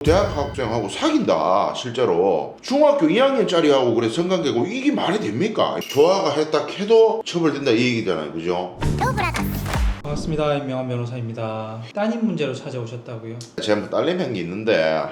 대학 학생하고 사귄다 실제로 중학교 2학년짜리하고 그래 성관계고 이게 말이 됩니까? 조아가 했다 해도 처벌된다 이 얘기잖아요, 그죠? 반갑습니다. 임명환 변호사입니다. 따님 문제로 찾아오셨다고요? 제가 딸내미 한 게 있는데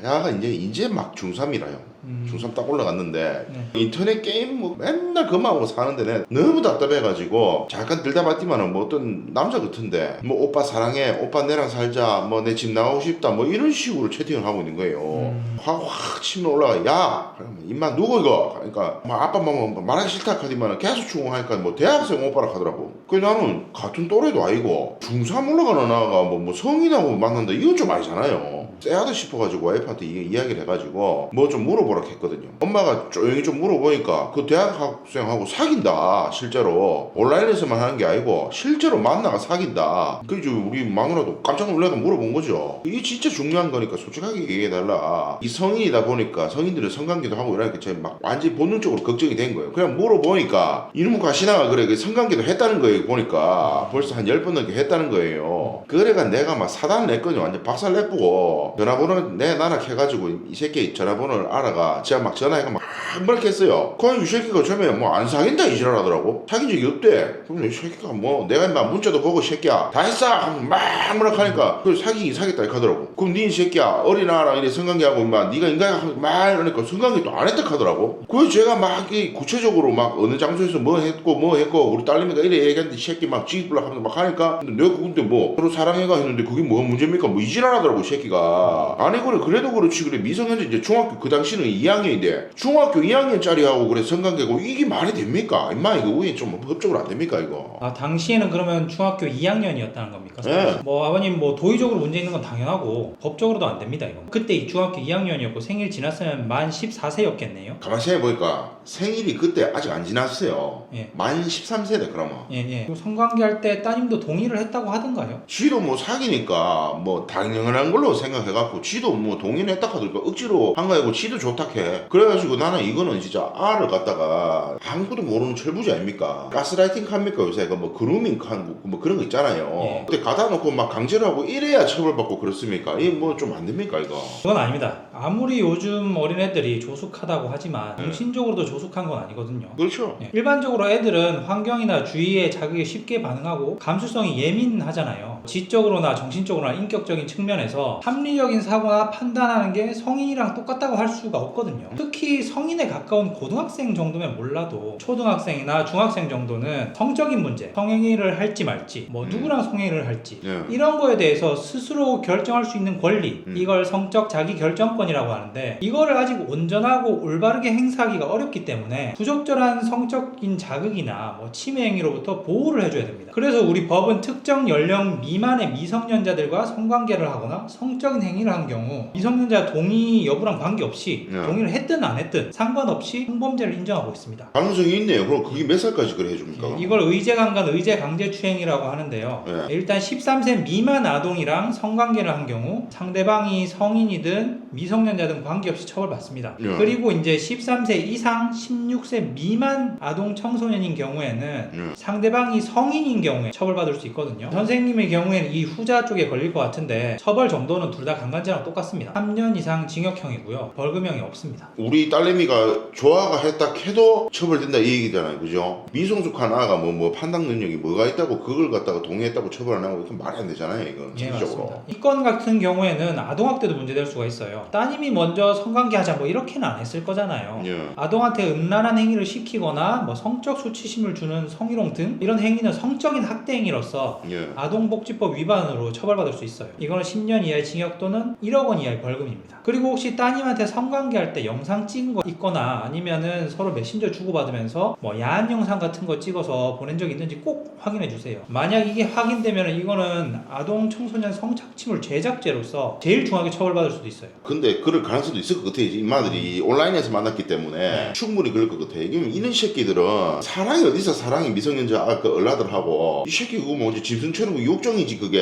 야가 이제 막 중3이라요. 중3 딱 올라갔는데 인터넷 게임 뭐 맨날 그만 하고 사는데 내 너무 답답해가지고 잠깐 들다 봤지만은 뭐 어떤 남자 같은데 뭐 오빠 사랑해, 오빠 내랑 살자, 뭐 내 집 나가고 싶다, 뭐 이런 식으로 채팅을 하고 있는 거예요. 확 치면 올라가. 야 임마 누구 이거? 그러니까 뭐 아빠 뭐 말하기 싫다 하지만 계속 추궁하니까 뭐 대학생 오빠라 하더라고. 그래 나는 같은 또래도 아니고 중3 올라가는 아가 뭐 성인하고 만난다 이건 좀 아니잖아요. 쎄하다 싶어가지고 와이프한테 이야기를 해가지고 뭐 좀 물어보라 했거든요. 엄마가 조용히 좀 물어보니까 그 대학 학생하고 사귄다 실제로 온라인에서만 하는 게 아니고 실제로 만나가 사귄다. 그래서 우리 마누라도 깜짝 놀라서 물어본 거죠. 이게 진짜 중요한 거니까 솔직하게 얘기해달라. 이 성인이다 보니까 성인들은 성관계도 하고 이러니까 제가 막 완전히 본능적으로 걱정이 된 거예요. 그냥 물어보니까 이놈의 가시나가 그래 성관계도 했다는 거예요. 보니까 벌써 한 10번 넘게 했다는 거예요. 그래가 내가 막 사단을 냈거든요. 완전 박살 내쁘고 전화번호 내 나락 해가지고 이 새끼 전화번호를 알아가 제가 막 전화해가 막 그렇게 했어요. 그럼 이 새끼가 처음에 뭐 안 사귄다 이 지랄하더라고. 사귄 적이 없대. 그럼 이 새끼가 뭐 내가 인마 문자도 보고 새끼야 다 했어 하면 막 하니까 그 사귀긴 사겠다 이렇게 하더라고. 그럼 니 새끼야 어린아랑 이래 성관계하고 인마 니가 인간하고 막 이러니까 성관계도 안 했다 하더라고. 그래서 제가 막 구체적으로 막 어느 장소에서 뭐 했고 우리 딸내미가 이래 얘기했는데 이 새끼 막 지불라 하면서 막 하니까 근데 내가 근데 뭐 서로 사랑해가 했는데 그게 뭐가 문제입니까? 뭐 이 지랄하더라고 이 새끼가. 아니 그래도 그렇지 그래 미성년자 이제 중학교 그 당시는 2학년인데 중학교 2학년짜리하고 그래 성관계고 이게 말이 됩니까? 임마 이거 우리 좀 법적으로 안 됩니까 이거? 아 당시에는 그러면 중학교 2학년이었다는 겁니까? 네. 뭐 아버님 뭐 도의적으로 문제 있는 건 당연하고 법적으로도 안 됩니다 이거. 그때 중학교 2학년이었고 생일 지났으면 만 14세였겠네요. 가만히 생각해보니까 생일이 그때 아직 안 지났어요. 예. 만 13세네 그러면. 예. 성관계할 때 따님도 동의를 했다고 하던가요? 쥐도 뭐 사귀니까 뭐 당연한 걸로 생각해갖고 쥐도 뭐 동의를 했다 하더니까 억지로 한 거고 쥐도 좋다 해. 그래가지고 나는 이거는 진짜 알을 갖다가 아무것도 모르는 철부지 아닙니까? 가스라이팅 합니까 요새 뭐 그루밍 하고 뭐 그런 거 있잖아요. 예. 근데 가다 놓고 막 강제로 하고 이래야 처벌받고 그렇습니까? 이게 뭐 좀 안 됩니까 이거? 그건 아닙니다. 아무리 요즘 어린애들이 조숙하다고 하지만 정신적으로도 조숙한 건 아니거든요. 그렇죠. 예. 일반적으로 애들은 환경이나 주위의 자극에 쉽게 반응하고 감수성이 예민하잖아요. 지적으로나 정신적으로나 인격적인 측면에서 합리적인 사고나 판단하는 게 성인이랑 똑같다고 할 수가 없거든요. 특히 성인에 가까운 고등학생 정도면 몰라도 초등학생이나 중학생 정도는 성적인 문제, 성행위를 할지 말지, 뭐 누구랑 성행위를 할지 예. 이런 거에 대해서 스스로 결정할 수 있는 권리, 이걸 성적 자기 결정권이라고 하는데 이거를 아직 온전하고 올바르게 행사하기가 어렵기 때문에 부적절한 성적인 자극이나 뭐 침해 행위로부터 보호를 해줘야 됩니다. 그래서 우리 법은 특정 연령 미만의 미성년자들과 성관계를 하거나 성적인 행위를 한 경우 미성년자 동의 여부랑 관계없이 동의를 했든 안 했든 상관없이 성범죄를 인정하고 있습니다. 가능성이 있네요. 그럼 그게 몇 살까지 그래 해줍니까? 이걸 의제강간 의제강제추행이라고 하는데요. 일단 13세 미만 아동이랑 성관계를 한 경우 상대방이 성인이든 미성년자든 관계없이 처벌받습니다. 그리고 이제 13세 이상 16세 미만 아동 청소년인 경우에는 상대방이 성인인 경우에 처벌받을 수 있거든요. 선생님의 경우에는 이 후자 쪽에 걸릴 것 같은데 처벌 정도는 둘 다 강간죄랑 똑같습니다. 3년 이상 징역형이고요. 벌금형이 없습니다. 우리 딸내미가 조아가 했다 해도 처벌된다 이 얘기잖아요, 그죠? 미성숙한 아가 뭐 판단 능력이 뭐가 있다고 그걸 갖다가 동의했다고 처벌 안 하고 이건 말이 안 되잖아요, 이건 실질적으로. 이 건 같은 경우에는 아동학대도 문제될 수가 있어요. 따님이 먼저 성관계하자 뭐 이렇게는 안 했을 거잖아요. 아동한테 음란한 행위를 시키거나 뭐 성적 수치심을 주는 성희롱 등 이런 행위는 성적인 학대 행위로서 아동복지법 위반으로 처벌받을 수 있어요. 이거는 10년 이하의 징역 또는 1억 원 이하의 벌금입니다. 그리고 혹시 따님한테 성관계할 때 영상 찍은 거 있거나 아니면은 서로 메신저 주고받으면서 뭐 야한 영상 같은 거 찍어서 보낸 적 있는지 꼭 확인해 주세요. 만약 이게 확인되면 이거는 아동 청소년 성착취물 제작죄로서 제일 중하게 처벌받을 수도 있어요. 근데 그럴 가능성도 있을 것 같아. 이제 인마들이 온라인에서 만났기 때문에 충분히 그럴 것 같아. 이런 새끼들은 사랑이 어디서 사랑이 미성년자 그 얼라들하고 이 새끼 그거 뭐지 짐승처럼 욕정이지 그게.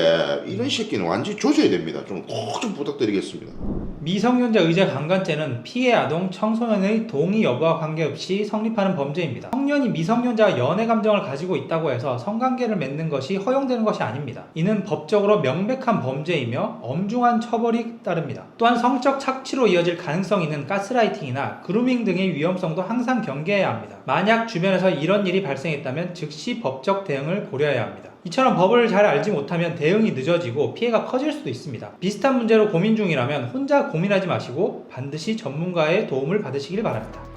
이런 새끼는 완전히 조져야 됩니다. 좀 꼭 좀 부탁드리겠습니다. 미성년자 의제 강간죄는 피해 아동 청소년의 동의 여부와 관계없이 성립하는 범죄입니다. 성년이 미성년자와 연애 감정을 가지고 있다고 해서 성관계를 맺는 것이 허용되는 것이 아닙니다. 이는 법적으로 명백한 범죄이며 엄중한 처벌이 따릅니다. 또한 성적 착취로 이어질 가능성이 있는 가스라이팅이나 그루밍 등의 위험성도 항상 경계해야 합니다. 만약 주변에서 이런 일이 발생했다면 즉시 법적 대응을 고려해야 합니다. 이처럼 법을 잘 알지 못하면 대응이 늦어지고 피해가 커질 수도 있습니다. 비슷한 문제로 고민 중이라면 혼자 고민하지 마시고 반드시 전문가의 도움을 받으시길 바랍니다.